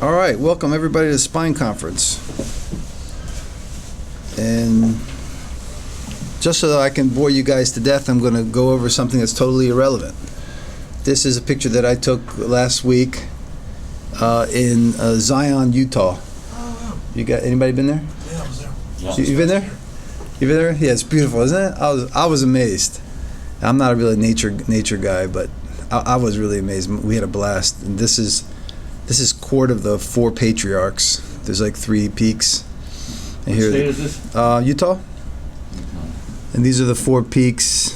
All right, welcome everybody to the Spine Conference. And just so that I can bore you guys to death, I'm going to go over something that's totally irrelevant. This is a picture that I took last week in Zion, Utah. You got anybody been there? Yeah, I was there. Yeah. You been there? You been there? Yeah, it's beautiful, isn't it? I was amazed. I'm not a really nature guy, but I was really amazed. We had a blast. And this is court of the 4 patriarchs. There's like 3 peaks. And What state is this? Utah. And these are the 4 peaks.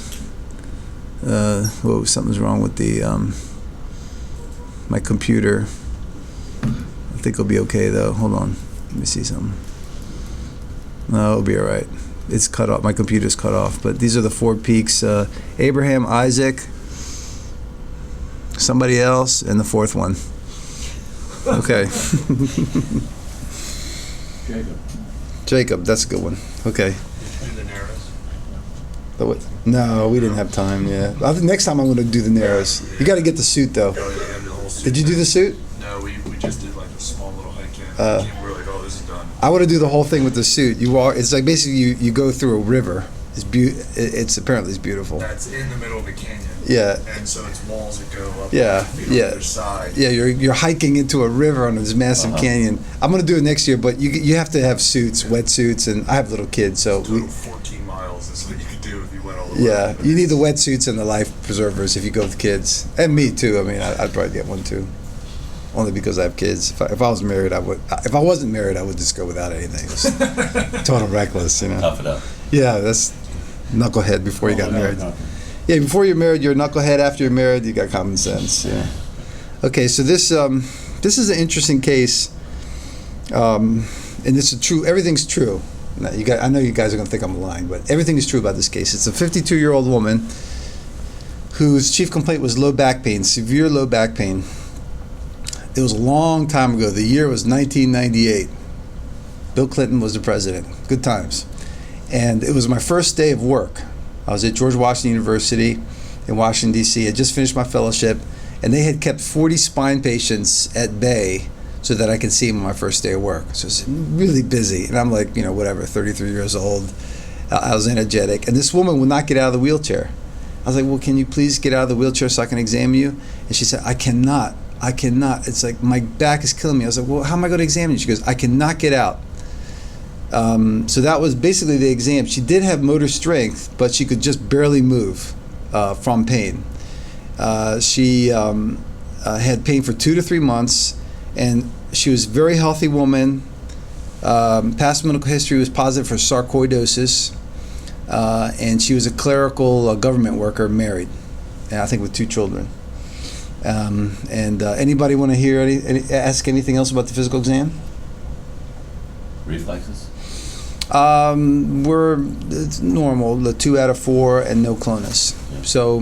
Whoa, something's wrong with the my computer. I think it'll be okay though. Hold on. Let me see something. No, it'll be all right. It's cut off. My computer's cut off. But these are the 4 peaks. Abraham, Isaac, somebody else, and the 4th one. Okay. Jacob, that's a good one. Okay. Did you do the narrows? The what? No, we didn't have time. Yeah. I think next time I'm going to do the narrows. You got to get the suit though. Did you do the suit? No, we just did like a small little hike in. We're like, oh, this is done. I want to do the whole thing with the suit. You walk. It's like basically you go through a river. It's apparently it's beautiful. That's in the middle of a canyon. Yeah. And so it's walls that go up. Yeah. On the other side. Yeah, you're hiking into a river on this massive canyon. I'm gonna do it next year, but you have to have suits, wetsuits, and I have little kids, so Total 14 miles is what you could do if you went all the way. yeah, you need the wetsuits and the life preservers if you go with kids, and me too. I mean, I'd probably get one too, only because I have kids. If I was married, I would. If I wasn't married, I would just go without anything. It's total reckless, you know. Tough it up. Yeah, that's knucklehead before you got married. Yeah, before you're married, you're a knucklehead. After you're married, you got common sense. Yeah. Okay, so this is an interesting case, and it's a true. Everything's true. Now, I know you guys are going to think I'm lying, but everything is true about this case. It's a 52-year-old woman whose chief complaint was low back pain, severe low back pain. It was a long time ago. The year was 1998. Bill Clinton was the president. Good times. And it was my first day of work. I was at George Washington University in Washington, D.C. I just finished my fellowship, and they had kept 40 spine patients at bay so that I could see them on my first day of work. So it's really busy. And I'm like, whatever, 33 years old. I was energetic. And this woman would not get out of the wheelchair. I was like, well, can you please get out of the wheelchair so I can examine you? And she said, I cannot. It's like my back is killing me. I was like, well, how am I going to examine you? She goes, I cannot get out. So that was basically the exam. She did have motor strength, but she could just barely move from pain. She had pain for 2 to 3 months, and she was a very healthy woman. Past medical history was positive for sarcoidosis, and she was a clerical government worker, married, and I think with 2 children. Anybody want to hear ask anything else about the physical exam? Reflexes? It's normal, the 2 out of 4 and no clonus. Yeah. So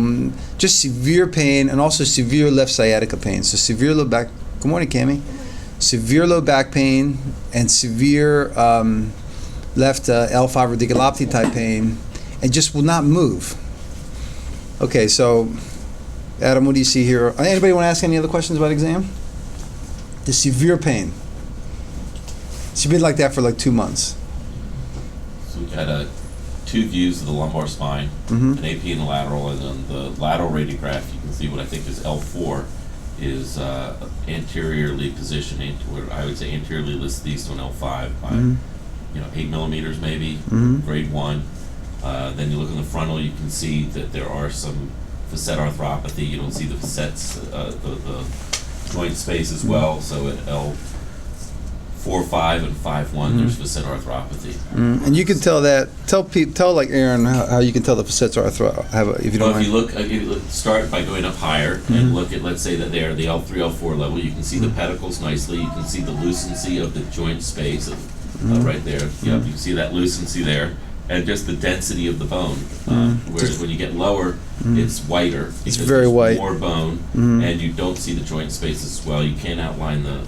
just severe pain and also severe left sciatica pain. So severe low back, good morning Cammie. Severe low back pain and severe left L5 radiculopathy type pain and just will not move. Okay, so Adam, what do you see here? Anybody want to ask any other questions about exam? The severe pain. She's been like that for like 2 months. So we got 2 views of the lumbar spine, an AP and a lateral, and on the lateral radiograph you can see what I think is L4 is anteriorly positioned, I would say anteriorly listed east on L5 by 8 millimeters maybe, grade 1. Then you look in the frontal, you can see that there are some facet arthropathy. You don't see the facets, the joint space as well. So at L4, 5, and 5-1, there's facet arthropathy. And you can tell that. Tell like Aaron how you can tell the facets arthropathy. If you don't mind. If you look, start by going up higher and look at, let's say that they are the L3, L4 level. You can see the pedicles nicely. You can see the lucency of the joint space right there. Yep, you can see that lucency there. And just the density of the bone. Whereas when you get lower, it's whiter. It's very white. More bone, and you don't see the joint space as well. You can't outline the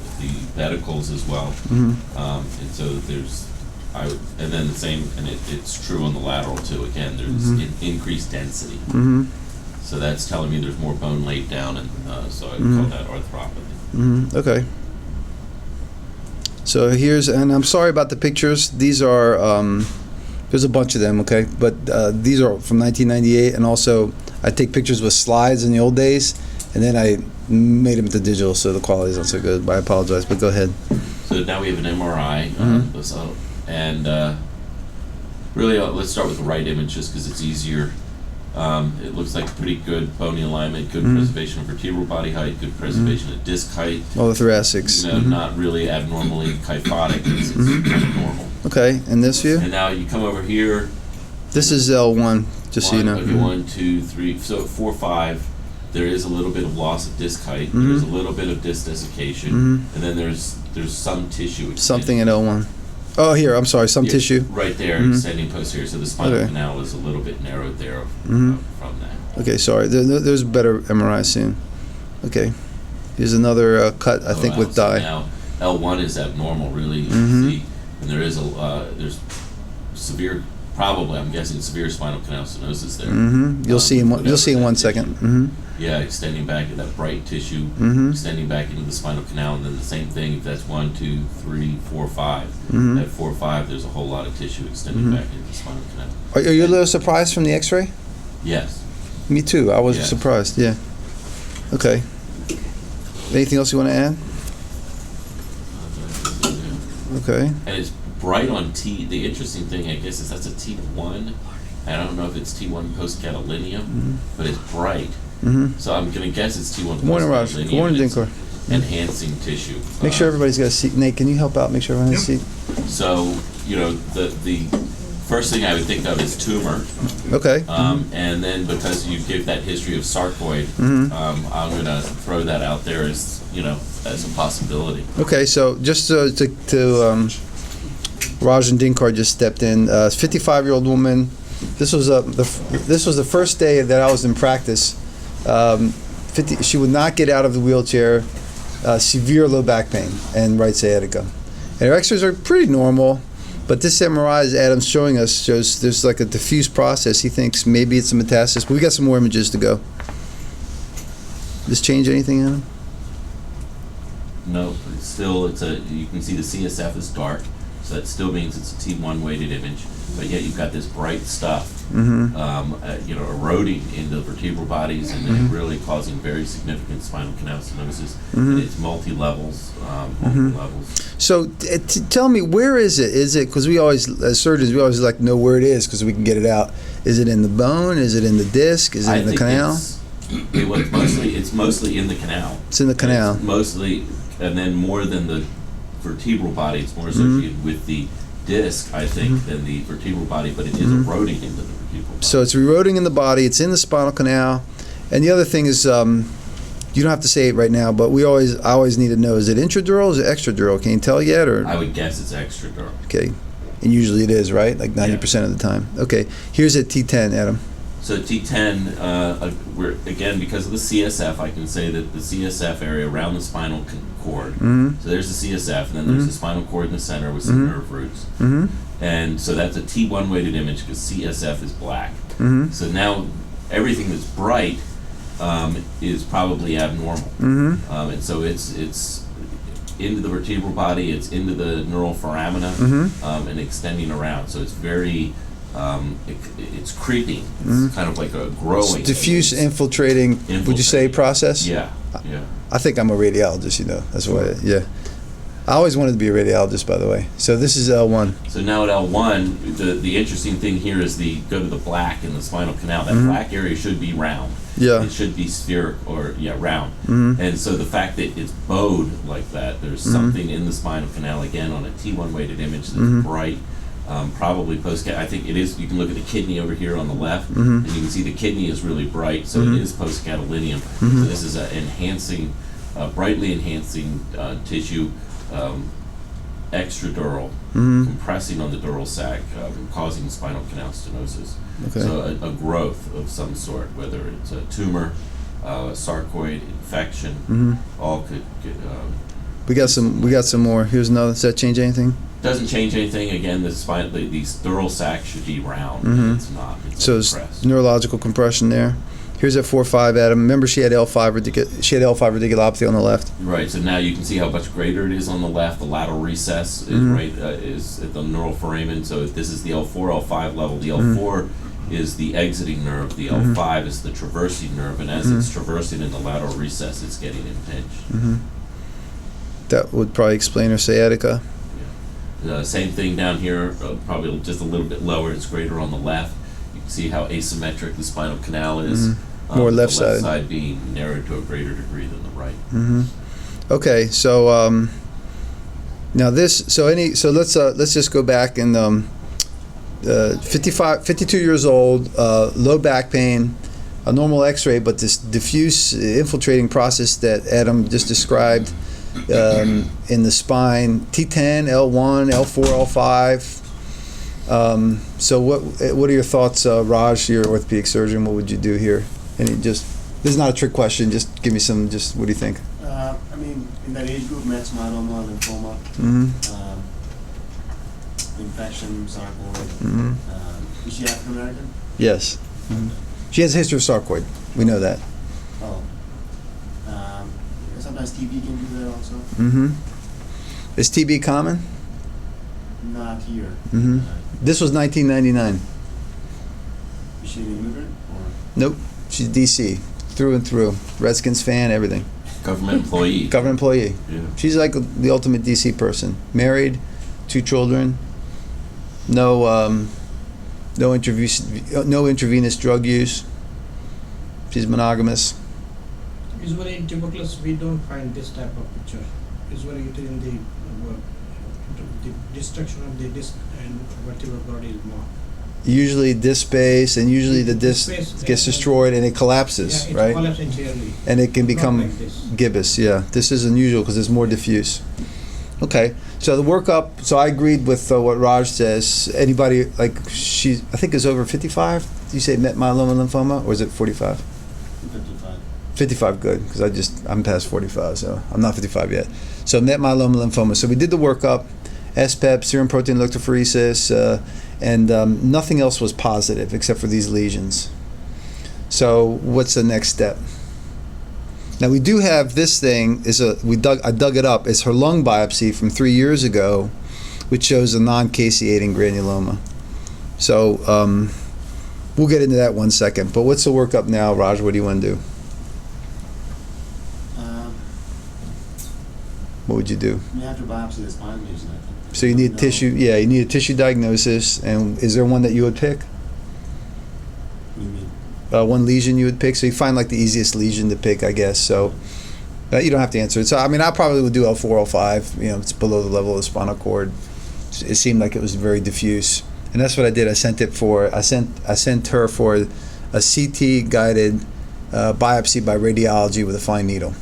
pedicles as well. And so there's, and then the same, and it's true on the lateral too. Again, there's increased density. So that's telling me there's more bone laid down, and so I would call that arthropathy. Okay. So here's, and I'm sorry about the pictures. These are, there's a bunch of them, okay? But these are from 1998, and also I take pictures with slides in the old days, and then I made them into digital, so the quality is not so good. But I apologize, but go ahead. So now we have an MRI, and really, let's start with the right image just because it's easier. It looks like pretty good bony alignment, good preservation of vertebral body height, good preservation of disc height. All the thoracics. You know, not really abnormally kyphotic. It's kind of normal. Okay, and this view? And now you come over here. This is L1, just so you know. Okay, 1, 2, 3. So 4, 5. There is a little bit of loss of disc height. There's a little bit of disc desiccation, and then there's some tissue. Something at L1. Oh, here, I'm sorry, some tissue. Right there, extending posterior. So the spinal canal is a little bit narrowed there from that. Okay, sorry. There's better MRI soon. Okay. Here's another cut, I think, with dye. Now, L1 is abnormal, really. You see, and there is there's severe, probably, I'm guessing, severe spinal canal stenosis there. You'll see in 1 second. Yeah, extending back to that bright tissue, extending back into the spinal canal, and then the same thing if that's 1, 2, 3, 4, 5. At 4, 5, there's a whole lot of tissue extending back into the spinal canal. Are you a little surprised from the X-ray? Yes. Me too. I was surprised. Yeah. Okay. Anything else you want to add? Okay. And it's bright on T. The interesting thing, I guess, is that's a T1. I don't know if it's T1 post-gadolinium, but it's bright. So I'm going to guess it's T1 Morning, Raj. Good morning, Dinkor. Enhancing tissue. Make sure everybody's got a seat. Nate, can you help out? Make sure everyone has a seat. So, you know, the first thing I would think of is tumor. Okay. And then because you give that history of sarcoid, I'm going to throw that out there as, you know, as a possibility. Okay, so just to Raj and Dinkar just stepped in. 55-year-old woman. This was the first day that I was in practice. She would not get out of the wheelchair. Severe low back pain and right sciatica. And her X-rays are pretty normal, but this MRI, as Adam's showing us, shows there's like a diffuse process. He thinks maybe it's a metastasis, but we got some more images to go. Does this change anything, Adam? No, but still, you can see the CSF is dark, so that still means it's a T1 weighted image. But yet you've got this bright stuff, you know, eroding into the vertebral bodies and then really causing very significant spinal canal stenosis. And it's multi-levels. So tell me, where is it? Is it, because we always, as surgeons, we always like to know where it is because we can get it out. Is it in the bone? Is it in the disc? Is it in the canal? It's mostly in the canal. It's in the canal. It's mostly, and then more than the vertebral body, it's more associated with the disc, I think, than the vertebral body, but it is eroding into the vertebral body. So it's eroding in the body, it's in the spinal canal, and the other thing is, you don't have to say it right now, but I always need to know, is it intradural or is it extradural? Can you tell yet? Or I would guess it's extradural. Okay, and usually it is, right? Like 90% of the time. Okay, here's at T10, Adam. So T10, we're again, because of the CSF, I can say that the CSF area around the spinal cord. So there's the CSF, and then there's the spinal cord in the center with some nerve roots. And so that's a T1 weighted image because CSF is black. So now everything that's bright is probably abnormal. And so it's into the vertebral body, it's into the neural foramina, and extending around. So it's very it's creeping. It's kind of like a growing. It's diffuse infiltrating, would you say, process? Yeah. I think I'm a radiologist, you know. That's why, I always wanted to be a radiologist, by the way. So this is L1. So now at L1, the interesting thing here is go to the black in the spinal canal. That black area should be round. Yeah. It should be spherical or round. And so the fact that it's bowed like that, there's something in the spinal canal again on a T1 weighted image that's bright. Probably I think it is. You can look at the kidney over here on the left, and you can see the kidney is really bright, so it is post-gadolinium. So this is a brightly enhancing tissue, extradural, compressing on the dural sac, causing spinal canal stenosis. Okay. So a growth of some sort, whether it's a tumor, a sarcoid infection, all could get. We got some more. Here's another. Does that change anything? Doesn't change anything. Again, these dural sac should be round. It's not. It's so it's neurological compression there. Here's at 4-5, Adam. Remember, she had L5 radiculopathy on the left. Right. So now you can see how much greater it is on the left. The lateral recess is is at the neural foramen. So if this is the L4, L5 level, the L4 is the exiting nerve. The L5 is the traversing nerve, and as it's traversing in the lateral recess, it's getting impinged. That would probably explain her sciatica. Same thing down here, probably just a little bit lower. It's greater on the left. You can see how asymmetric the spinal canal is. More the left-sided. left side being narrowed to a greater degree than the right. Okay, so now this. So let's just go back and 52 years old, low back pain, a normal X-ray, but this diffuse infiltrating process that Adam just described in the spine. T10, L1, L4, L5. So what are your thoughts, Raj? You're an orthopedic surgeon. What would you do here? And this is not a trick question. Just give me some. Just what do you think? I mean, in that age group, met myeloma, lymphoma, infection, sarcoid. Is she African American? Yes. She has a history of sarcoid. We know that. Oh. Sometimes TB can do that also. Is TB common? Not here. This was 1999. Is she an immigrant or? Nope. She's DC through and through. Redskins fan, everything. Government employee. Government employee. Yeah. She's like the ultimate DC person. Married, 2 children. No intravenous drug use. She's monogamous. Usually in tuberculosis, we don't find this type of picture. Usually it is in the destruction of the disc and vertebral body is more. Usually disc space, and usually the disc Space, gets destroyed and it collapses, Yeah, it right? collapses entirely. And it can Not become like this. gibbous. Yeah, this is unusual because it's more diffuse. Okay, so the workup. So I agreed with what Raj says. Anybody like I think is over 55. Do you say met myeloma lymphoma, or is it 45? 55. 55, good, because I'm past 45, so I'm not 55 yet. So met myeloma lymphoma. So we did the workup, SPEP, serum protein electrophoresis, and nothing else was positive except for these lesions. So what's the next step? Now we do have this thing. I dug it up. It's her lung biopsy from 3 years ago, which shows a non-caseating granuloma. So we'll get into that one second. But what's the workup now, Raj? What do you want to do? What would you do? You have to biopsy the spine lesion, I think. So you need No. tissue. Yeah, you need a tissue diagnosis. And is there one that you would pick? What do you mean? One lesion you would pick. So you find like the easiest lesion to pick, I guess. So you don't have to answer it. So I mean, I probably would do L4, L5. It's below the level of the spinal cord. It seemed like it was very diffuse, and that's what I did. I sent her for a CT guided biopsy by radiology with a fine needle.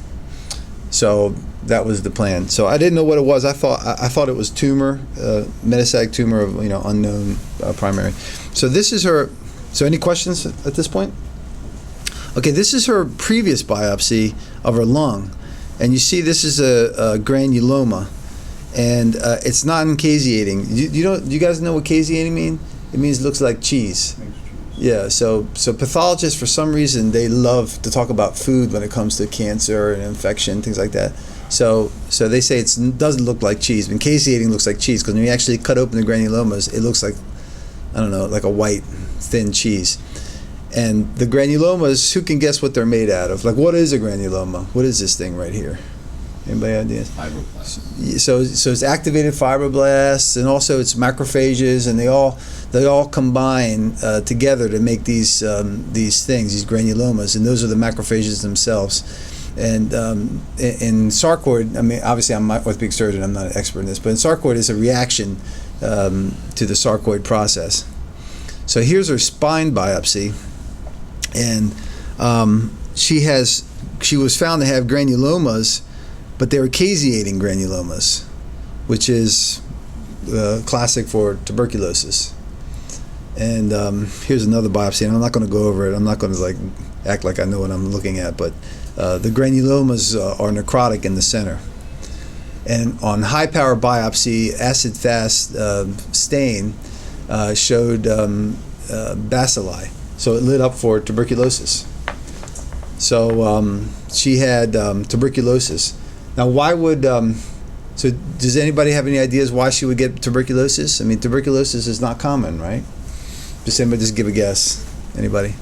So that was the plan. So I didn't know what it was. I thought it was tumor, metastatic tumor of unknown primary. So this is her. So any questions at this point? Okay, this is her previous biopsy of her lung, and you see this is a granuloma, and it's non-caseating. Do you guys know what caseating means? It means it looks like cheese. Yeah, so pathologists, for some reason, they love to talk about food when it comes to cancer and infection, things like that. So they say it doesn't look like cheese. But caseating looks like cheese because when you actually cut open the granulomas, it looks like, I don't know, like a white, thin cheese. And the granulomas, who can guess what they're made out of? Like, what is a granuloma? What is this thing right here? Anybody ideas? Fibroblasts. So it's activated fibroblasts, and also it's macrophages, and they all combine together to make these things, these granulomas, and those are the macrophages themselves. And in sarcoid, I mean, obviously I'm an orthopedic surgeon, I'm not an expert in this, but in sarcoid it's a reaction to the sarcoid process. So here's her spine biopsy, and she was found to have granulomas, but they were caseating granulomas, which is classic for tuberculosis. And here's another biopsy, and I'm not going to go over it. I'm not going to act like I know what I'm looking at, but the granulomas are necrotic in the center. And on high-power biopsy, acid-fast stain showed bacilli, so it lit up for tuberculosis. So she had tuberculosis. Now, why would so? Does anybody have any ideas why she would get tuberculosis? I mean, tuberculosis is not common, right? Just give a guess. Anybody?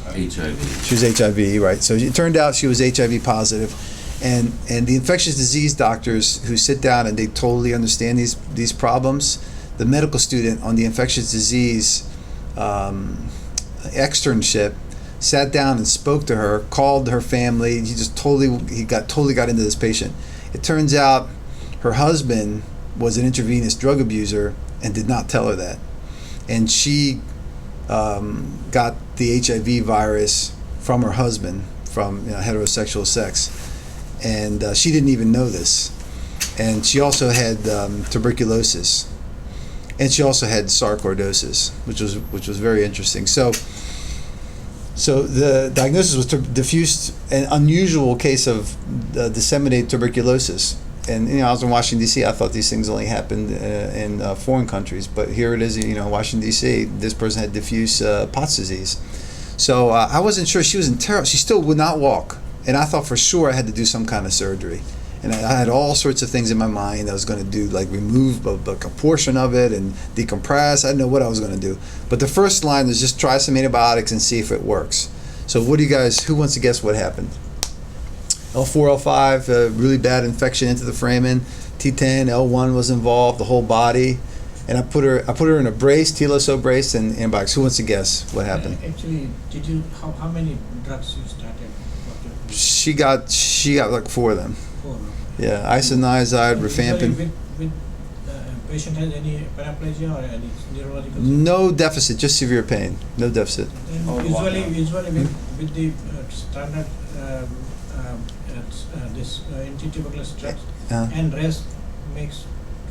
HIV. She was HIV, right? So it turned out she was HIV positive, and the infectious disease doctors who sit down and they totally understand these problems. The medical student on the infectious disease externship sat down and spoke to her, called her family. He totally got into this patient. It turns out her husband was an intravenous drug abuser and did not tell her that, and she got the HIV virus from her husband from heterosexual sex, and she didn't even know this. And she also had tuberculosis, and she also had sarcoidosis, which was very interesting. So the diagnosis was diffuse, an unusual case of disseminated tuberculosis. And I was in Washington D.C. I thought these things only happened in foreign countries, but here it is. Washington D.C. This person had diffuse Pott's disease. So I wasn't sure. She was in terror. She still would not walk, and I thought for sure I had to do some kind of surgery. And I had all sorts of things in my mind. I was going to do, like, remove a portion of it and decompress. I didn't know what I was going to do. But the first line was just try some antibiotics and see if it works. So who wants to guess what happened? L4, L5, really bad infection into the foramen. T10, L1 was involved, the whole body. And I put her in a brace, T-Loso brace, and antibiotics. Who wants to guess what happened? Actually, how many drugs you started? She got like 4 of them. 4. Yeah, isoniazid, rifampin. With patient has any paraplegia or any neurological? No deficit, just severe pain. No deficit. Usually with the standard this anti-tuberculosis drugs and rest makes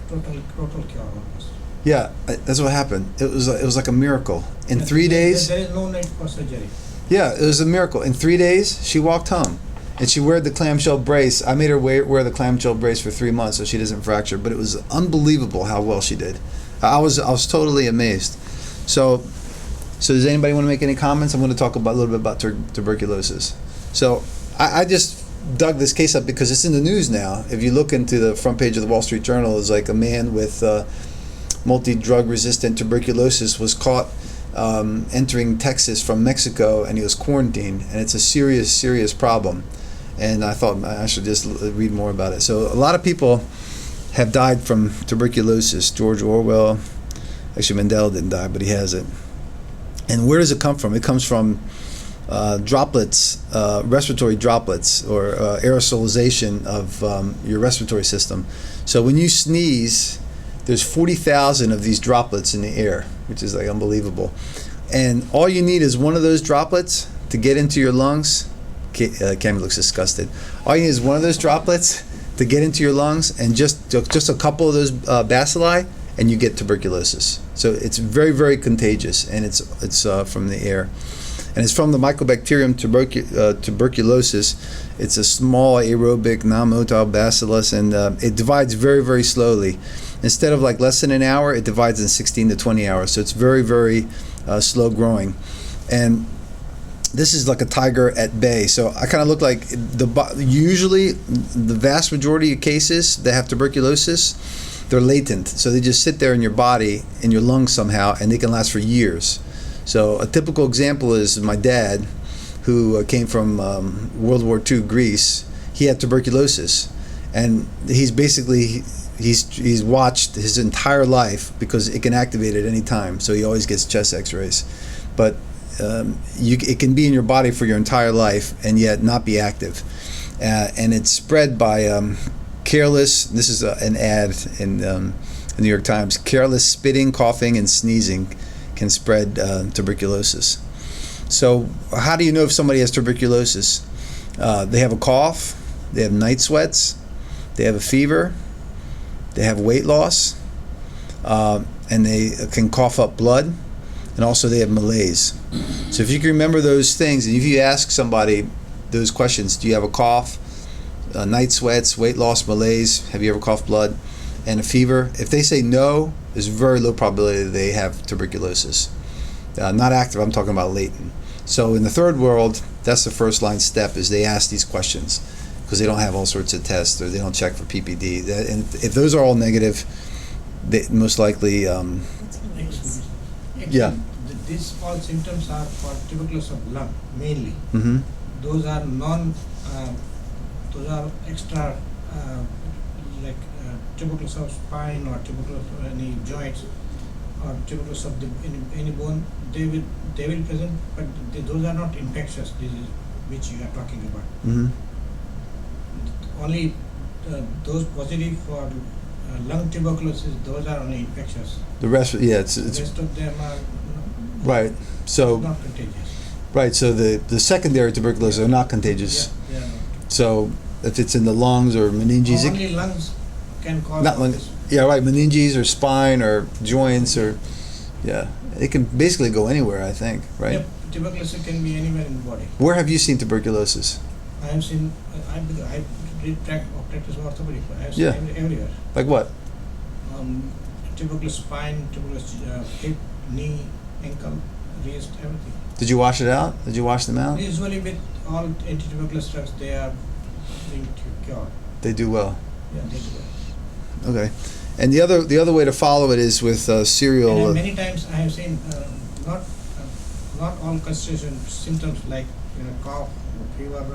total cure almost. Yeah, that's what happened. It was like a miracle. In 3 days. There is no need for surgery. Yeah, it was a miracle. In 3 days, she walked home, and she wore the clamshell brace. I made her wear the clamshell brace for 3 months so she doesn't fracture. But it was unbelievable how well she did. I was totally amazed. So does anybody want to make any comments? I'm going to talk a little bit about tuberculosis. So I just dug this case up because it's in the news now. If you look into the front page of the Wall Street Journal, it's like a man with multi-drug resistant tuberculosis was caught entering Texas from Mexico, and he was quarantined, and it's a serious problem. And I thought I should just read more about it. So a lot of people have died from tuberculosis. George Orwell, actually Mandela didn't die, but he has it. And where does it come from? It comes from droplets, respiratory droplets, or aerosolization of your respiratory system. So when you sneeze, there's 40,000 of these droplets in the air, which is like unbelievable. And all you need is one of those droplets to get into your lungs. Cammy looks disgusted. All you need is one of those droplets to get into your lungs, and just a couple of those bacilli, and you get tuberculosis. So it's very contagious, and it's from the air. And it's from the Mycobacterium tuberculosis. It's a small aerobic non-motile bacillus, and it divides very slowly. Instead of like less than an hour, it divides in 16 to 20 hours. So it's very slow growing. And this is like a tiger at bay. So I kind of look like usually the vast majority of cases that have tuberculosis, they're latent. So they just sit there in your body, in your lungs somehow, and they can last for years. So a typical example is my dad, who came from World War II Greece. He had tuberculosis, and he's watched his entire life because it can activate at any time. So he always gets chest X-rays, but it can be in your body for your entire life and yet not be active, and it's spread by careless. This is an ad in the New York Times. Careless spitting, coughing, and sneezing can spread tuberculosis. So how do you know if somebody has tuberculosis? They have a cough, they have night sweats, they have a fever, they have weight loss, and they can cough up blood, and also they have malaise. So if you can remember those things, and if you ask somebody those questions, do you have a cough, night sweats, weight loss, malaise, have you ever coughed blood, and a fever? If they say no, there's very low probability that they have tuberculosis. Not active, I'm talking about latent. So in the third world, That's the first line step, is they ask these questions because they don't have all sorts of tests, or they don't check for PPD. And if those are all negative, they most likely, yeah. These all symptoms are for tuberculosis of lung mainly. Mm-hmm. Those are those are extra, like tuberculosis of spine, or tuberculosis of any joints, or tuberculosis of any bone. They will present, but those are not infectious diseases which you are talking about. Mm-hmm. Only those positive for lung tuberculosis, those are only infectious. The rest, yeah, The rest of them are right. So not contagious. right. So the secondary tuberculosis are not contagious. Yeah, not. So if it's in the lungs or meninges, Only lungs can cause not lung, this. yeah, right, meninges or spine or joints, or yeah, it can basically go anywhere, I think, right? Yep, tuberculosis can be anywhere in the body. Where have you seen tuberculosis? I have seen, I did practice orthopedic, I have seen Yeah. everywhere. Like what? Tuberculosis spine, tuberculosis hip, knee, ankle, wrist, everything. Did you wash it out? Did you wash them out? Usually with all anti-tuberculosis drugs, they are being cured. They do well. Yeah, they do that. Okay. And the other way to follow it is with serial. And many times I have seen not all constitution symptoms like cough, fever.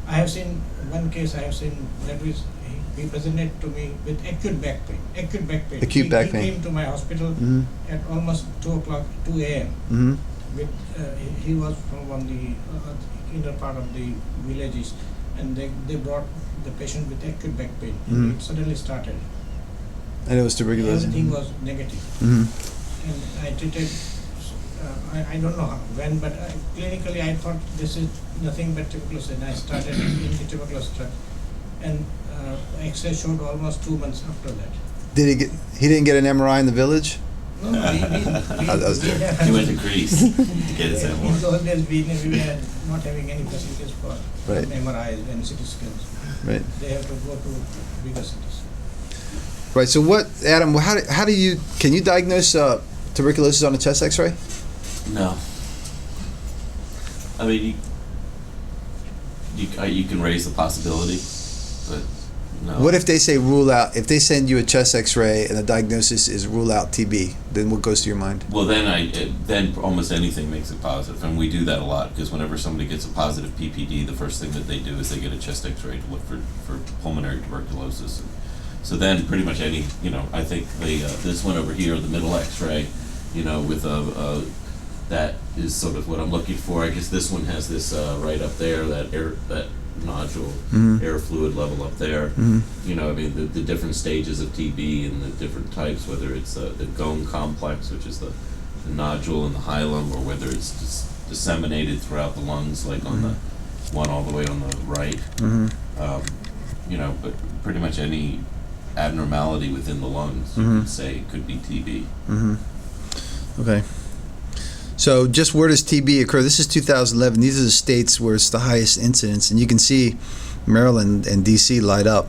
I have seen one case. I have seen that was he presented to me with acute back pain. Acute back pain. Acute back pain. He came to my hospital Mm-hmm. at almost 2 a.m. Mm-hmm. With he was from one the inner part of the villages, and they brought the patient with acute back pain. Mhm. It suddenly started. And it was tuberculosis. Everything was negative. Mm-hmm. And I treated, I don't know when, but clinically I thought this is nothing but tuberculosis, and I started anti-tuberculosis drug. And X-ray showed almost 2 months after that. He didn't get an MRI in the village? No, we He went to Greece to get his in MRI. those days we were not having any facilities for Right. MRIs and CT scans. Right. They have to go to bigger cities. Right. So what, Adam? How do you can you diagnose tuberculosis on a chest X-ray? No. I mean, you can raise the possibility, but no. What if they say rule out? If they send you a chest X-ray and the diagnosis is rule out TB, then what goes to your mind? Well, then almost anything makes it positive, and we do that a lot because whenever somebody gets a positive PPD, the first thing that they do is they get a chest X-ray to look for pulmonary tuberculosis. So then, pretty much any, I think this one over here, the middle X-ray, with that is sort of what I'm looking for. I guess this one has this right up there, that nodule, Mhm. air fluid level up there. Mhm. I mean, the different stages of TB and the different types, whether it's the gone complex, which is the nodule in the hilum, or whether it's disseminated throughout the lungs, like on the one all the way on the right. Mm-hmm. But pretty much any abnormality within the lungs, you Mhm. could say could be TB. Mm-hmm. Okay. So just where does TB occur? This is 2011. These are the states where it's the highest incidence, and you can see Maryland and DC light up.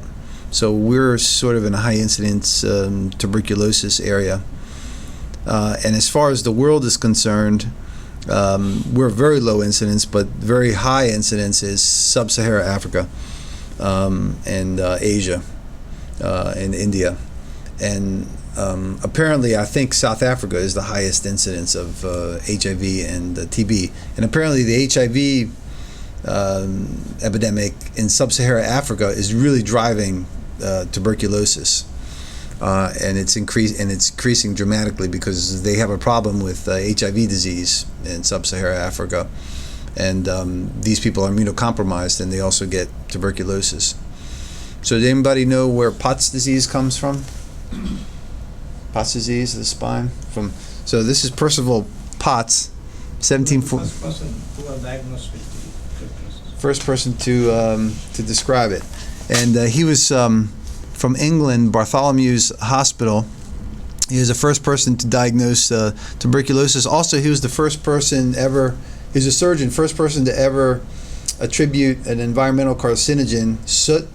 So we're sort of in a high incidence tuberculosis area. And as far as the world is concerned, we're very low incidence, but very high incidence is Sub-Saharan Africa and Asia and India. And apparently, I think South Africa is the highest incidence of HIV and TB. And apparently, the HIV epidemic in Sub-Saharan Africa is really driving tuberculosis, and it's increasing dramatically because they have a problem with HIV disease in Sub-Saharan Africa, and these people are immunocompromised, and they also get tuberculosis. So, does anybody know where Pott's disease comes from? Pott's disease of the spine. So this is Percival Potts, 1740. First person who was diagnosed with the tuberculosis. First person to describe it, and he was from England, Bartholomew's Hospital. He was the first person to diagnose tuberculosis. Also, he was the first person ever. He was a surgeon, first person to ever attribute an environmental carcinogen, soot,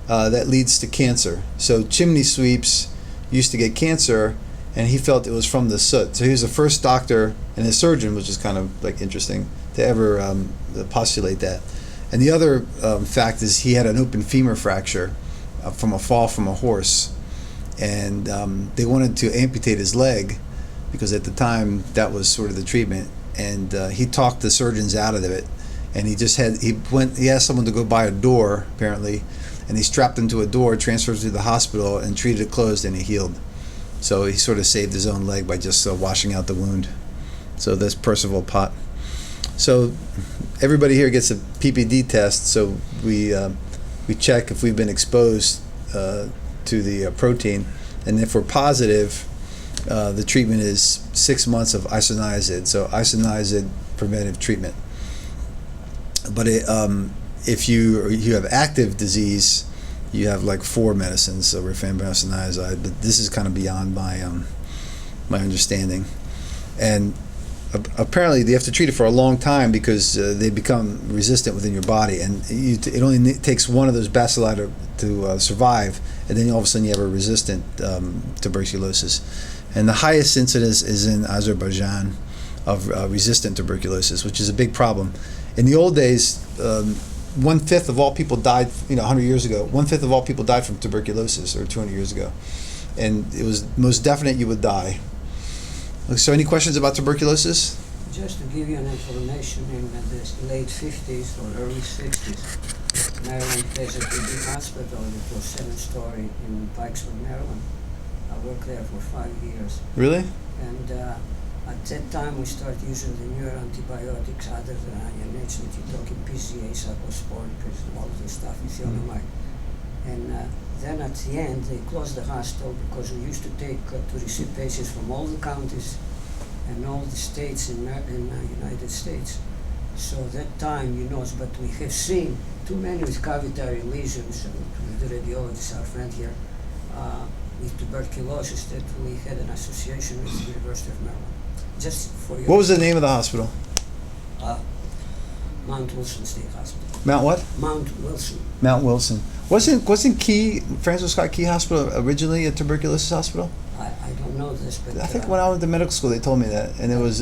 that leads to cancer. So chimney sweeps used to get cancer, and he felt it was from the soot. So he was the first doctor and a surgeon, which is kind of like interesting, postulate that. And the other fact is he had an open femur fracture from a fall from a horse, and they wanted to amputate his leg because at the time that was sort of the treatment. And he talked the surgeons out of it, and he asked someone to go buy a door apparently, and he strapped him to a door, transferred him to the hospital, and treated it closed, and he healed. So he sort of saved his own leg by just washing out the wound. So that's Percival Pott. So everybody here gets a PPD test. So we check if we've been exposed to the protein, and if we're positive, the treatment is 6 months of isoniazid. So isoniazid preventive treatment. But if you have active disease, you have like 4 medicines, so rifampin, isoniazid. But this is kind of beyond my understanding. And apparently you have to treat it for a long time because they become resistant within your body, and it only takes one of those bacilli to survive, and then all of a sudden you have a resistant tuberculosis. And the highest incidence is in Azerbaijan of resistant tuberculosis, which is a big problem. In the old days, 1/5 of all people died, 100 years ago, 1/5 of all people died from tuberculosis, or 200 years ago. And it was most definite you would die. So any questions about tuberculosis? Just to give you an information, in the late 50s or early 60s, Maryland Chesapeake Hospital, it was 7-story in Pikesville, Maryland. I worked there for 5 years. Really? And at that time we started using the newer antibiotics other than INH, which you're talking PCA, cyclosporin, because all this stuff is ionamide. And then at the end they closed the hospital because we used to receive patients from all the counties and all the states in the United States. So that time, but we have seen too many with cavitary lesions, and the radiologist, our friend here, with tuberculosis, that we had an association with the University of Maryland. Just for your What was the name of the hospital? Mount Wilson State Hospital. Mount what? Mount Wilson. Mount Wilson. Wasn't Francis Scott Key Hospital originally a tuberculosis hospital? I don't know this, but I think when I went to medical school they told me that, and it was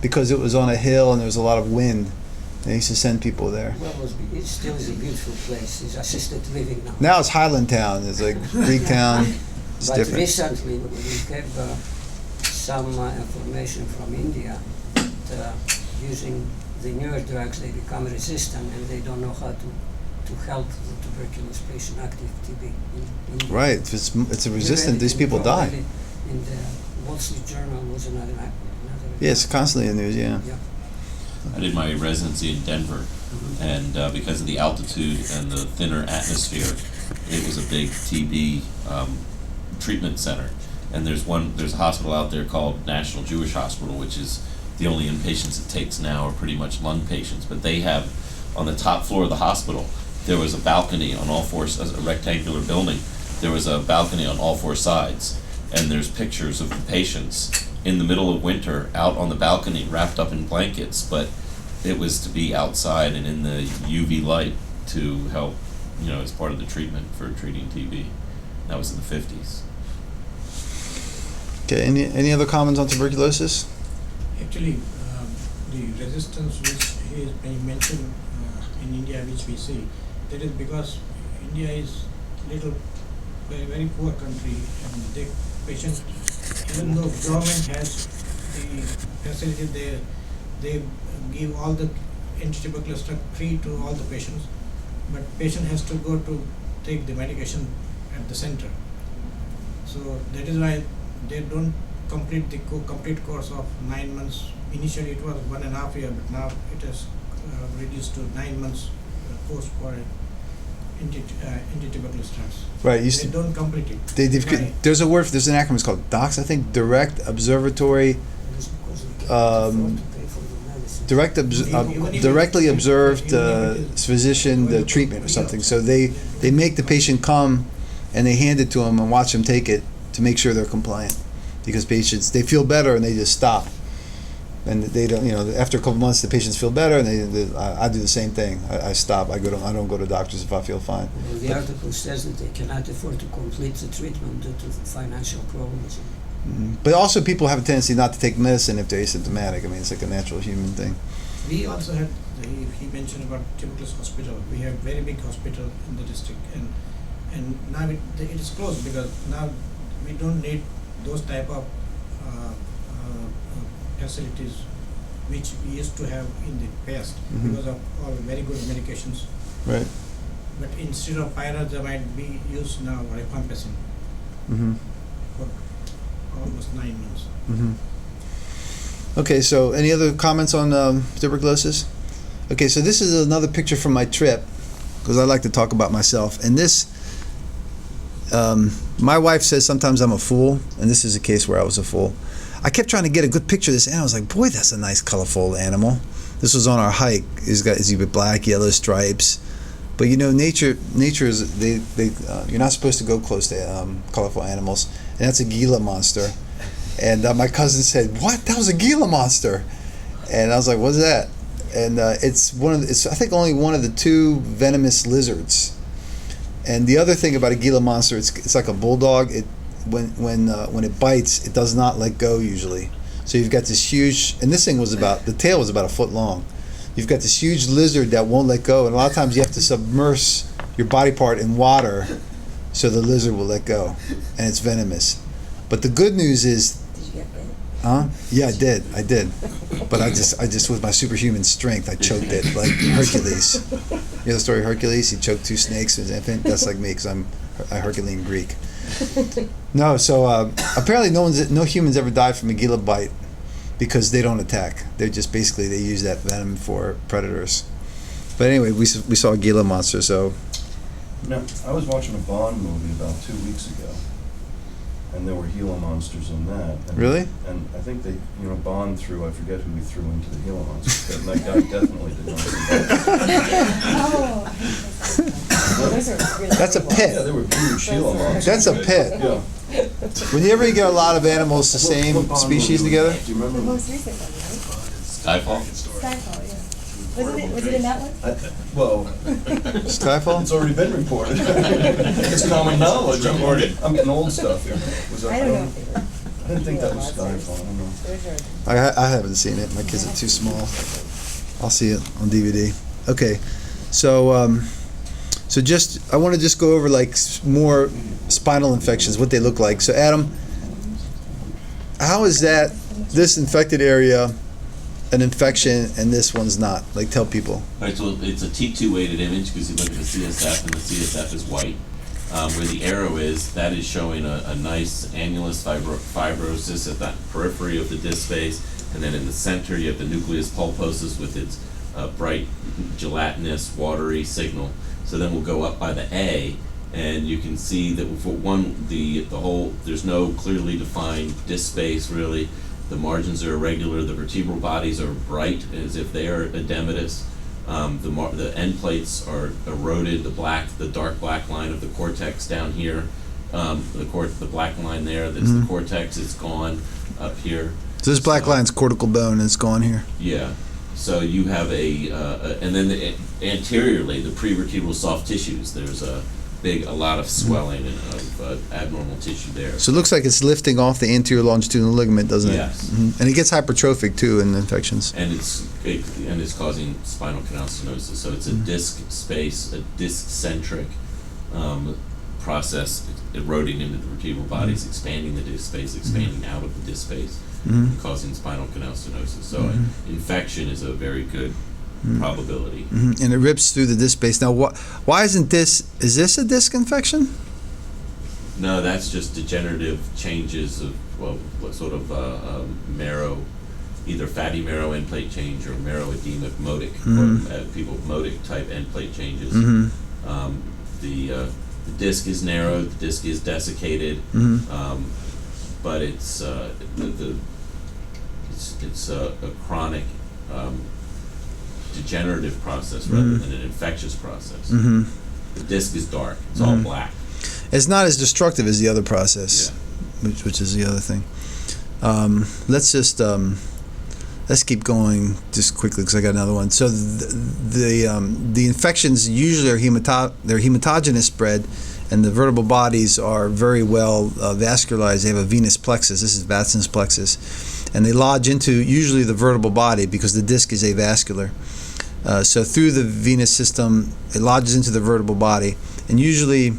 because it was on a hill and there was a lot of wind. They used to send people there. well, it still is a beautiful place. It's assisted living now. Now it's Highland Town. It's like Greektown. It's But different. recently we have some information from India that using the newer drugs they become resistant and they don't know how to help the tuberculosis patient, active TB. In Right. If it's a resistant, these people die. In the Wall Street Journal was another. Yeah, it's constantly in the news. Yeah. Yeah. I did my residency in Denver, and because of the altitude and the thinner atmosphere, it was a big TB treatment center. And there's a hospital out there called National Jewish Hospital, which is the only inpatients it takes now are pretty much lung patients. But they have, on the top floor of the hospital, there was a balcony on all four, a rectangular building. There was a balcony on all 4 sides, and there's pictures of the patients in the middle of winter out on the balcony wrapped up in blankets, but it was to be outside and in the UV light to help, as part of the treatment for treating TB. That was in the 50s. Okay. Any other comments on tuberculosis? Actually, the resistance which he mentioned in India, which we see, that is because India is very poor country, and the patient, even though government has the facility, they give all the anti-tuberculosis drug free to all the patients, but patient has to go to take the medication at the center. So that is why they don't complete the complete course of 9 months. Initially it was 1.5 years, but now it has reduced to 9 months course for anti-tuberculosis drugs. Right. They don't complete it. Why? There's an acronym. It's called DOCS. I think Direct Observatory. Directly observed physician the treatment or something. So they make the patient come and they hand it to them and watch them take it to make sure they're compliant, because patients, they feel better and they just stop, and they don't, after a couple months the patients feel better and I do the same thing. I stop. I don't go to doctors if I feel fine. Well, the article says that they cannot afford to complete the treatment due to financial problems. But also people have a tendency not to take medicine if they're asymptomatic. I mean, it's like a natural human thing. We also had, he mentioned about tuberculosis hospital. We have very big hospital in the district, and now it is closed because now we don't need those type of facilities which we used to have in the past because of all very good medications. Right. But instead of pyrazamide, we use now rifampicin for almost 9 months. Okay, so any other comments on tuberculosis? Okay, so this is another picture from my trip, because I like to talk about myself. And this, my wife says sometimes I'm a fool, and this is a case where I was a fool. I kept trying to get a good picture of this animal. I was like, boy, that's a nice, colorful animal. This was on our hike. He's got black, yellow stripes. But you know, nature is you're not supposed to go close to colorful animals, and that's a Gila monster. And my cousin said, "What? That was a Gila monster?" And I was like, "What's that?" And it's I think only one of the 2 venomous lizards. And the other thing about a Gila monster, it's like a bulldog. When it bites, it does not let go usually. So you've got this huge, and this thing the tail was about a foot long. You've got this huge lizard that won't let go, and a lot of times you have to submerge your body part in water so the lizard will let go, and it's venomous. But the good news is, Did you get bit? huh? Yeah, I did. But I just with my superhuman strength, I choked it like Hercules. You know the story of Hercules? He choked 2 snakes as an infant. That's like me, because I'm a Herculean Greek. No, so apparently no humans ever died from a Gila bite because they don't attack. They're just basically they use that venom for predators. But anyway, we saw a Gila monster. So Now, I was watching a Bond movie about 2 weeks ago, and there were Gila monsters in that. And, Really? And I think they, Bond threw, I forget who he threw into the Gila monsters, and that guy definitely did not survive. that's a Yeah, pit. they were huge Gila monsters. That's a pit. Yeah. When you ever get a lot of animals the What same Bond species movie was together, that? Do you The remember? most recent one, right? Skyfall? Skyfall, yeah. Was it in that one? Well, Skyfall. it's already been reported. It's common knowledge. I'm getting old stuff here. Was that, I don't know if they were. I didn't think that was Skyfall. I don't know. Those are- I haven't seen it. My kids are too small. I'll see it on DVD. Okay, so I want to just go over like more spinal infections, what they look like. So Adam, how is this infected area an infection and this one's not? Like, tell people. Right, so it's a T2 weighted image because you look at the CSF and the CSF is white. Where the arrow is, that is showing a nice annulus fibrosis at the periphery of the disc space, and then in the center you have the nucleus pulposus with its bright gelatinous watery signal. So then we'll go up by the A, and you can see that for one, the whole, there's no clearly defined disc space really. The margins are irregular, the vertebral bodies are bright as if they are edematous. The end plates are eroded, the dark black line of the cortex down here, the black line there, that's the cortex, it's gone up here. So this black line's cortical bone and it's gone here. Yeah, so you have and then anteriorly, the prevertebral soft tissues, there's a lot of swelling and of abnormal tissue there. So it looks like it's lifting off the anterior longitudinal ligament, doesn't it? Yes. And it gets hypertrophic too in infections. And it's causing spinal canal stenosis. So it's a disc space, a disc-centric process eroding into the vertebral bodies, expanding the disc space, expanding out of the disc space, causing spinal canal stenosis. So infection is a very good probability. And it rips through the disc space. Now, why isn't this? Is this a disc infection? No, that's just degenerative changes of what sort of marrow, either fatty marrow end plate change or marrow edema, modic, or people with modic type end plate changes. The disc is narrowed, the disc is desiccated, but it's a chronic degenerative process rather than an infectious process. The disc is dark; it's all black. It's not as destructive as the other process, which is the other thing. Let's keep going just quickly because I got another one. So the infections usually are they're hematogenous spread, and the vertebral bodies are very well vascularized. They have a venous plexus. This is Vatson's plexus, and they lodge into usually the vertebral body because the disc is avascular. So through the venous system, it lodges into the vertebral body, and usually,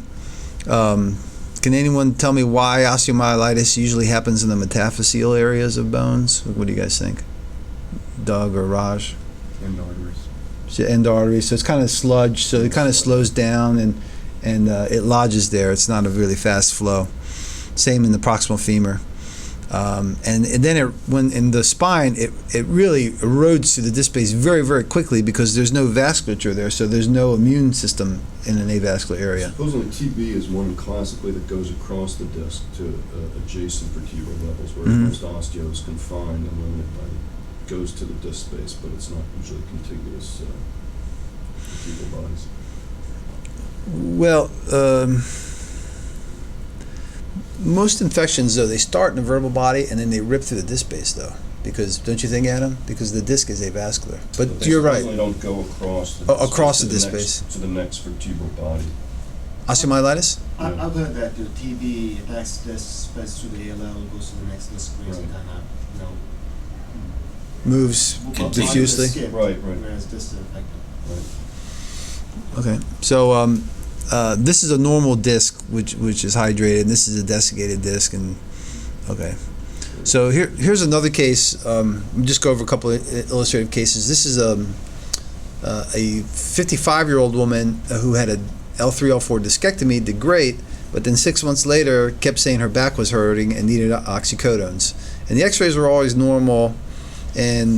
can anyone tell me why osteomyelitis usually happens in the metaphyseal areas of bones? What do you guys think, Doug or Raj? End arteries. So end artery, so it's kind of sludge, so it kind of slows down and it lodges there. It's not a really fast flow. Same in the proximal femur. And then when in the spine, it really erodes to the disc space very, very quickly because there's no vasculature there, so there's no immune system in an avascular area. Supposedly TB is one classically that goes across the disc to adjacent vertebral levels, whereas most osteo is confined and limited by goes to the disc space, but it's not usually contiguous vertebral bodies. Well, most infections, though, they start in the vertebral body and then they rip through the disc space, though. Because, don't you think, Adam? Because the disc is avascular. But They you're right. supposedly don't go across the disc Across space the disc to next- space. to the next vertebral body. Osteomyelitis? I've heard that the TB attacks disc space through the ALL, goes to the next disc space and Right. kind of, you know, Moves bumps diffusely? the skip, Right. whereas this is affected. Okay. So, this is a normal disc, which is hydrated, and this is a desiccated disc, and okay. So here's another case. We'll just go over a couple of illustrative cases. This is a 55-year-old woman who had a L3, L4 discectomy, did great, but then 6 months later kept saying her back was hurting and needed oxycodones. And the x-rays were always normal, and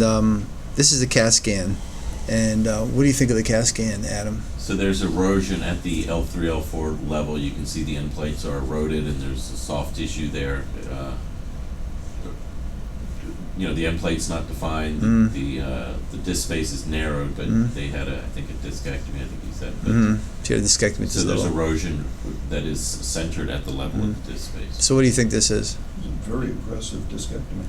this is a CAT scan. And what do you think of the CAT scan, Adam? So there's erosion at the L3, L4 level. You can see the end plates are eroded, and there's a soft tissue there. The end plate's not defined. The disc space is narrowed, but they had I think a discectomy. I think he said. But She had a discectomy. so there's erosion that is centered at the level of the disc space. So what do you think this is? It's a very aggressive discectomy.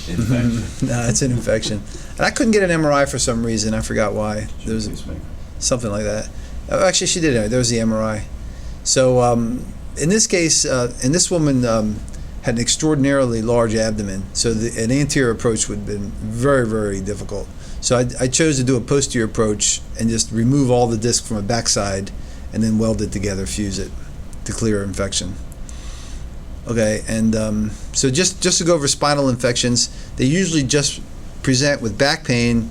Infection. No, it's an infection. And I couldn't get an MRI for some reason. I forgot why. There was Pacemaker. something like that. Actually, she did it. There was the MRI. So in this case, and this woman had an extraordinarily large abdomen. So an anterior approach would have been very, very difficult. So I chose to do a posterior approach and just remove all the disc from a backside and then weld it together, fuse it to clear infection. Okay, and so just to go over spinal infections, they usually just present with back pain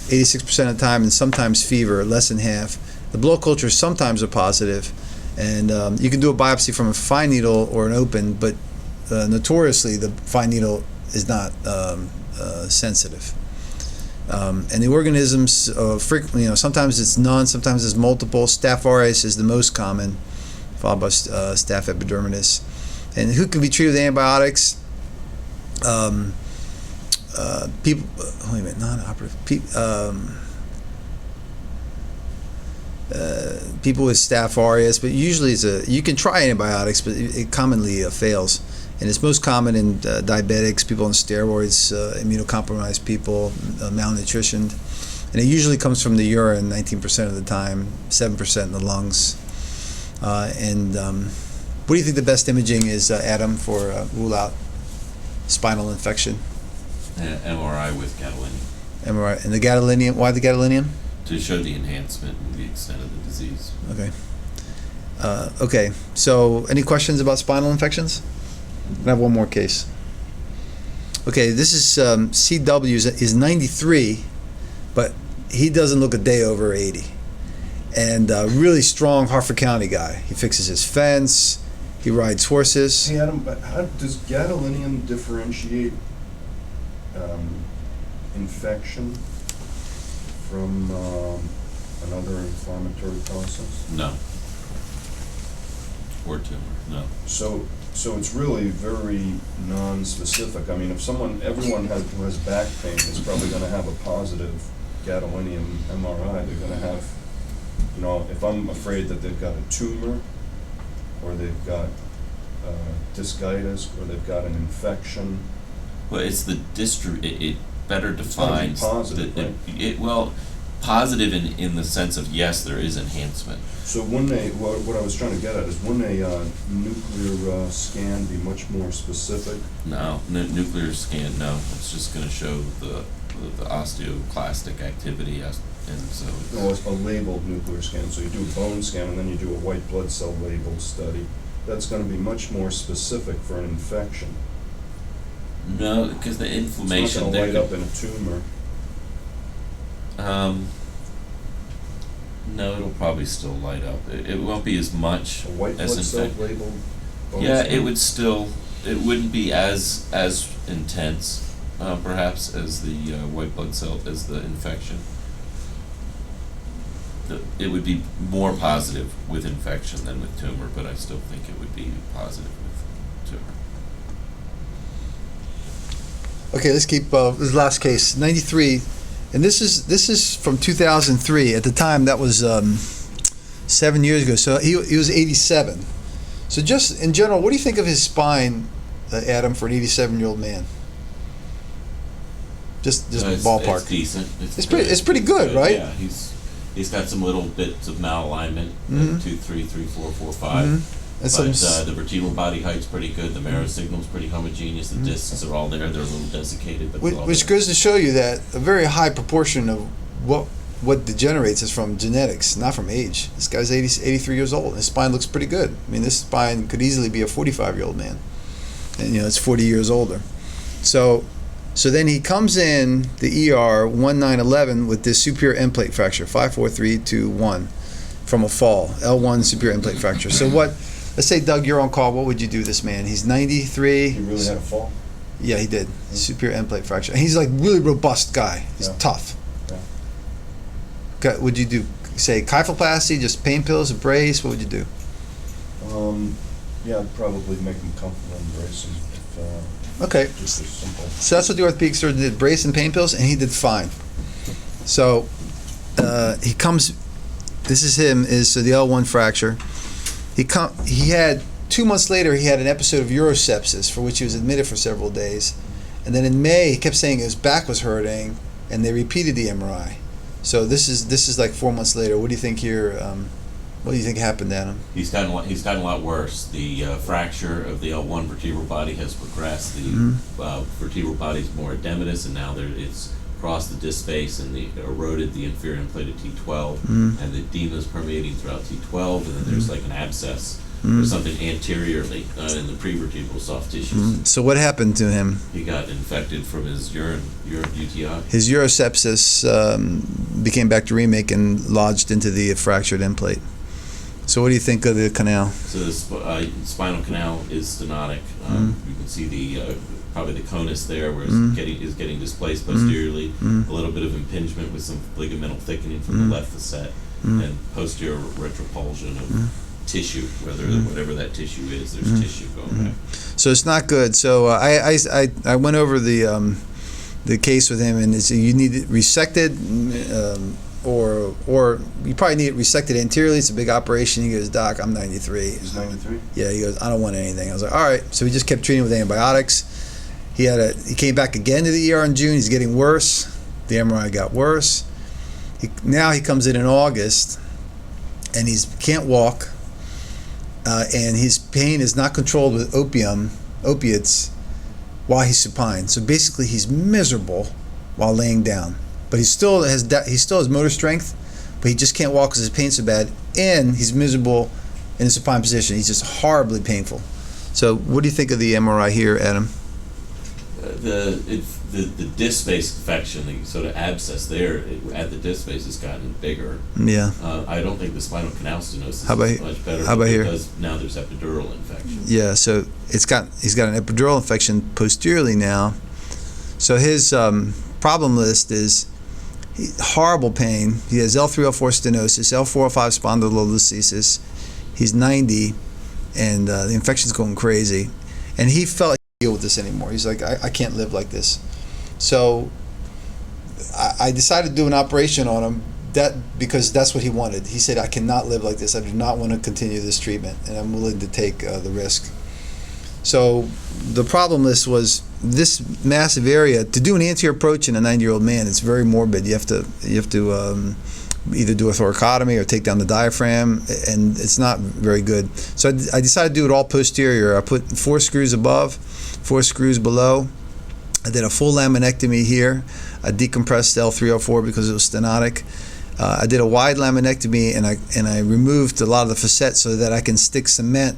86% of the time and sometimes fever, less than half. The blood cultures sometimes are positive, and you can do a biopsy from a fine needle or an open, but notoriously the fine needle is not sensitive. And the organisms frequently, sometimes it's none, sometimes it's multiple. Staph aureus is the most common, followed by Staph epidermidis. And who can be treated with antibiotics? People. Wait a minute, non-operative. People with Staph aureus, but usually you can try antibiotics, but it commonly fails. And it's most common in diabetics, people on steroids, immunocompromised people, malnutritioned. And it usually comes from the urine 19% of the time, 7% in the lungs. What do you think the best imaging is, Adam, for rule out spinal infection? MRI with gadolinium. MRI. And the gadolinium, why the gadolinium? To show the enhancement and the extent of the disease. Okay. Okay, so any questions about spinal infections? I have one more case. Okay, this is CW is 93, but he doesn't look a day over 80. And really strong Harford County guy. He fixes his fence, he rides horses. Hey Adam, but how does gadolinium differentiate infection from another inflammatory process? No. Or tumor, no. So it's really very non-specific. I mean, if everyone who has back pain is probably going to have a positive gadolinium MRI. They're going to have, if I'm afraid that they've got a tumor, or they've got discitis, or they've got an infection. Well, it's the it better It's gotta be defines positive, right? positive in the sense of, yes, there is enhancement. So wouldn't what I was trying to get at is, wouldn't a nuclear scan be much more specific? No, nuclear scan, no. It's just going to show the osteoclastic activity, and so. No, it's a labeled nuclear scan. So you do a bone scan and then you do a white blood cell labeled study. That's going to be much more specific for an infection. No, because the inflammation. It's not going to light up in a tumor. No, it'll probably still light up. It won't be as much A white as blood cell infect. labeled bone Yeah, scan? it would still. It wouldn't be as intense, perhaps, as the white blood cell, as the infection. It would be more positive with infection than with tumor, but I still think it would be positive with tumor. Okay, let's keep this last case, 93, and this is from 2003. At the time, that was 7 years ago. So he was 87. So just in general, what do you think of his spine, Adam, for an 87-year-old man? Just ballpark. It's decent. It's pretty good, right? Yeah, he's got some little bits of malalignment, Mhm. like 2, 3, 3, 4, 4, 5. Mhm. And But some the vertebral body height's pretty good. The marrow signal's pretty homogeneous. The discs are all there. They're a little desiccated, but they're all which there. goes to show you that a very high proportion of what degenerates is from genetics, not from age. This guy's 83 years old. His spine looks pretty good. I mean, this spine could easily be a 45-year-old man, and it's 40 years older. So then he comes in the ER 1911 with this superior end plate fracture, 54321, from a fall, L1 superior end plate fracture. So what? Let's say, Doug, you're on call. What would you do to this man? He's 93. He really had a fall? Yeah, he did. Superior end plate fracture. And he's like really robust guy. He's Yeah. tough. Yeah. Okay, would you do, say, kyphoplasty, just pain pills, a brace? What would you do? Yeah, I'd probably make him comfortable and brace him if, Okay. just as simple. So that's what the orthopedic surgeon did, brace and pain pills, and he did fine. So he comes, this is him, so the L1 fracture. He had, 2 months later, he had an episode of urosepsis for which he was admitted for several days. And then in May, he kept saying his back was hurting, and they repeated the MRI. So this is like 4 months later. What do you think here? What do you think happened to him? He's gotten a lot worse. The fracture of the L1 vertebral body has progressed. The vertebral body is more edematous, and now it's crossed the disc space and eroded the inferior inflated T12, and the edema is permeating throughout T12, and then there's like an abscess or something anteriorly in the prevertebral soft tissues. So what happened to him? He got infected from his urine UTI. His urosepsis became bacteremic and lodged into the fractured end plate. So what do you think of the canal? So the spinal canal is stenotic. You can see the probably the conus there, where it's getting displaced posteriorly. A little bit of impingement with some ligamental thickening from the left facet, and posterior retropulsion of tissue. Whatever that tissue is, there's tissue going back. So it's not good. So I went over the case with him, and it's, you need it resected, or you probably need it resected anteriorly. It's a big operation. He goes, Doc, I'm 93. He's 93? Yeah, he goes, I don't want anything. I was like, all right. So we just kept treating him with antibiotics. He came back again to the ER in June. He's getting worse. The MRI got worse. Now he comes in August, and he can't walk, and his pain is not controlled with opiates, while he's supine. So basically, he's miserable while laying down. But he still has motor strength, but he just can't walk because his pain's so bad, and he's miserable in a supine position. He's just horribly painful. So what do you think of the MRI here, Adam? The disc space infection, the sort of abscess there at the disc space has gotten bigger. Yeah. I don't think the spinal canal stenosis How about is much better. how about here? Because now there's epidural infection. Yeah. So he's got an epidural infection posteriorly now. So his problem list is horrible pain. He has L3, L4 stenosis, L4, L5 spondylolisthesis. He's 90, and the infection's going crazy. And he felt he couldn't deal with this anymore. He's like, I can't live like this. So I decided to do an operation on him because that's what he wanted. He said, I cannot live like this. I do not want to continue this treatment, and I'm willing to take the risk. So the problem list was this massive area. To do an anterior approach in a 90-year-old man, it's very morbid. You have to either do a thoracotomy or take down the diaphragm, and it's not very good. So I decided to do it all posterior. I put 4 screws above, 4 screws below. I did a full laminectomy here. I decompressed L304 because it was stenotic. I did a wide laminectomy, and I removed a lot of the facet so that I can stick cement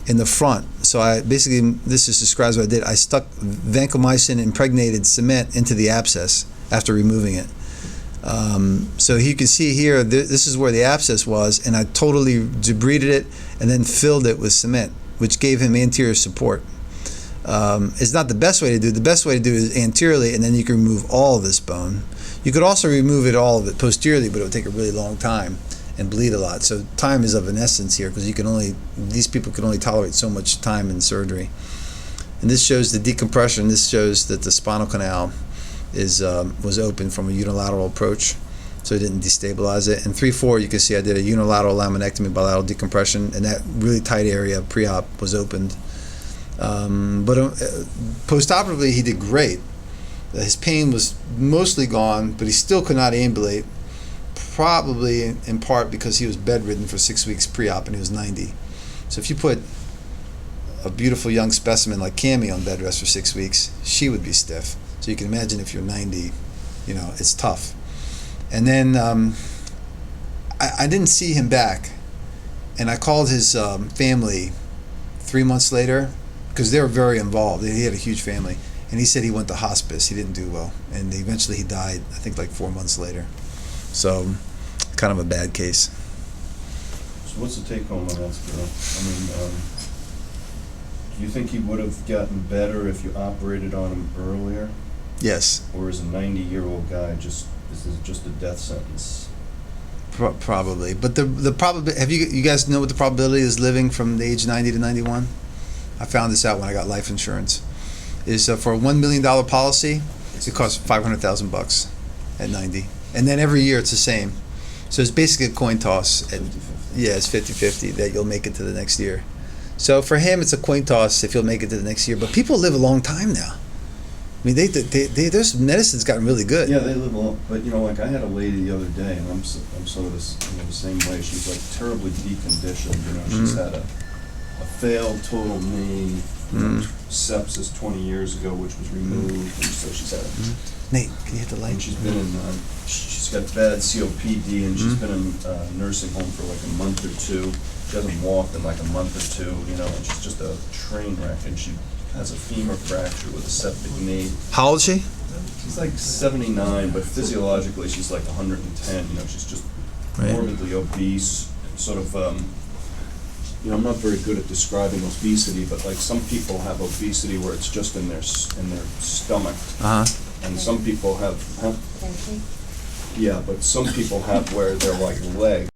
in the front. So I basically, this just describes what I did. I stuck vancomycin impregnated cement into the abscess after removing it. So you can see here, this is where the abscess was, and I totally debrided it and then filled it with cement, which gave him anterior support. It's not the best way to do it. The best way to do it is anteriorly, and then you can remove all of this bone. You could also remove all of it posteriorly, but it would take a really long time and bleed a lot. So time is of an essence here, because these people can only tolerate so much time in surgery. And this shows the decompression. This shows that the spinal canal was open from a unilateral approach, so it didn't destabilize it. And 3-4, you can see I did a unilateral laminectomy, bilateral decompression, and that really tight area pre-op was opened. But postoperatively, he did great. His pain was mostly gone, but he still could not ambulate, probably in part because he was bedridden for 6 weeks pre-op and he was 90. So if you put a beautiful young specimen like Cammie on bed rest for 6 weeks, she would be stiff. So you can imagine if you're 90, it's tough. And then I didn't see him back, and I called his family 3 months later, because they were very involved. He had a huge family, and he said he went to hospice. He didn't do well, and eventually he died, I think like 4 months later. So kind of a bad case. So what's the take home on that, Spiro? I mean, do you think he would have gotten better if you operated on him earlier? Yes. Or is a 90-year-old guy this is just a death sentence? Probably. But the probability, have you guys know what the probability is living from the age 90 to 91? I found this out when I got life insurance. Is for a $1 million policy, it costs $500,000 at 90. And then every year it's the same. So it's basically a coin toss. 50-50. Yeah, it's 50-50 that you'll make it to the next year. So for him, it's a coin toss if he'll make it to the next year. But people live a long time now. I mean, there's medicine's gotten really good. Yeah, they live long, but like I had a lady the other day, and I'm sort of the same way. She's like terribly deconditioned. She's had a failed total knee, sepsis 20 years ago, which was removed, and so she's had. Nate, can you hit the light? And she's been in. She's got bad COPD, and she's been in nursing home for like a month or two. She hasn't walked in like a month or two, and she's just a train wreck, and she has a femur fracture with a septic knee. How old is she? She's like 79, but physiologically she's like 110. She's just morbidly obese, sort of. I'm not very good at describing obesity, but like some people have obesity where it's just in their stomach, and some people have. Yeah, but some people have where they're like legs.